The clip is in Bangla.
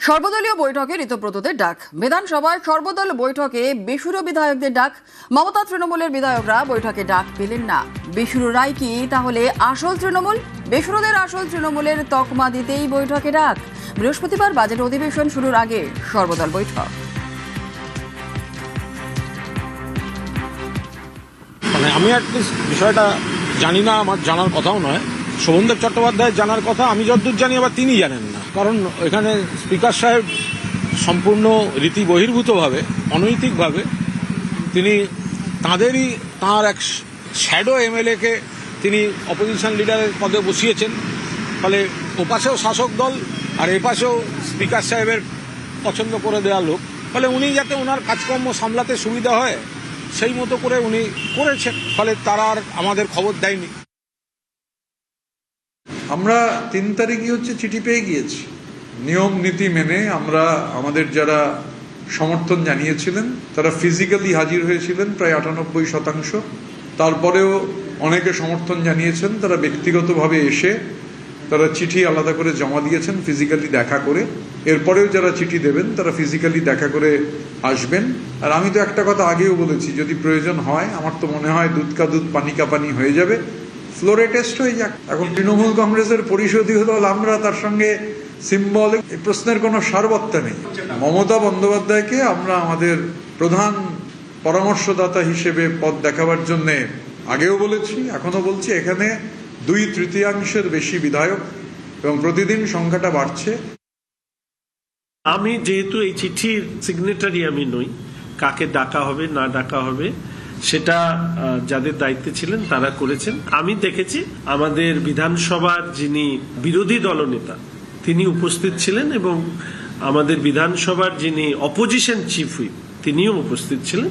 সর্বদলীয় বৈঠকে ঋতব্রতদের ডাক। বিধানসভায় সর্বদল বৈঠকে বেসুরো বিধায়কদের ডাক। মমতা তৃণমূলের বিধায়করা বৈঠকে ডাক পেলেন না। বেসুরো রায় কি তাহলে আসল তৃণমূল? বেসুরোদের আসল তৃণমূলের তকমা দিতেই বৈঠকে ডাক। বৃহস্পতিবার বাজেট অধিবেশন শুরুর আগে সর্বদল বৈঠক। আমি বিষয়টা জানি না, আমার জানার কথাও নয়। শোভনদেব চট্টোপাধ্যায় জানার কথা, আমি যতদূর জানি আবার তিনি জানেন না। কারণ এখানে স্পিকার সাহেব সম্পূর্ণ রীতি বহির্ভূতভাবে, অনৈতিকভাবে তিনি তাঁর এক শ্যাডো এমএলএকে তিনি অপোজিশন লিডারের পদে বসিয়েছেন। ফলে ওপাশেও শাসক দল আর এপাশেও স্পিকার সাহেবের পছন্দ করে দেওয়া লোক। ফলে উনি যাতে ওনার কাজকর্ম সামলাতে সুবিধা হয় সেই মতো করে উনি করেছেন। ফলে তারা আর আমাদের খবর দেয়নি। আমরা 3 তারিখই চিঠি পেয়ে গিয়েছি। নিয়ম নীতি মেনে আমরা আমাদের যারা সমর্থন জানিয়েছিলেন তারা ফিজিক্যালি হাজির হয়েছিলেন প্রায় 98%। তারপরেও অনেকে সমর্থন জানিয়েছেন তারা ব্যক্তিগতভাবে এসে তারা চিঠি আলাদা করে জমা দিয়েছেন ফিজিক্যালি দেখা করে। এরপরেও যারা চিঠি দেবেন তারা ফিজিক্যালি দেখা করে আসবেন। আর আমি তো একটা কথা আগেও বলেছি, যদি প্রয়োজন হয়, আমার তো মনে হয় দুধ কা দুধ পানি কা পানি হয়ে যাবে, ফ্লোরে টেস্ট হয়ে যাক। এখন তৃণমূল কংগ্রেসের পরিষদীয় দল, আমরা তার সঙ্গে সিম্বলিক, এই প্রশ্নের কোনো সারবত্তা নেই। মমতা বন্দ্যোপাধ্যায়কে আমরা আমাদের প্রধান পরামর্শদাতা হিসেবে পথ দেখাবার জন্য আগেও বলেছি, এখনো বলছি। এখানে 2/3 বেশি বিধায়ক এবং প্রতিদিন সংখ্যাটা বাড়ছে। আমি যেহেতু এই চিঠির সিগনেটারি আমি নই, কাকে ডাকা হবে না ডাকা হবে সেটা যাদের দায়িত্বে ছিলেন তারা করেছেন। আমি দেখেছি আমাদের বিধানসভার যিনি বিরোধী দলনেতা তিনি উপস্থিত ছিলেন এবং আমাদের বিধানসভার যিনি অপোজিশন চিফ হুইপ তিনিও উপস্থিত ছিলেন।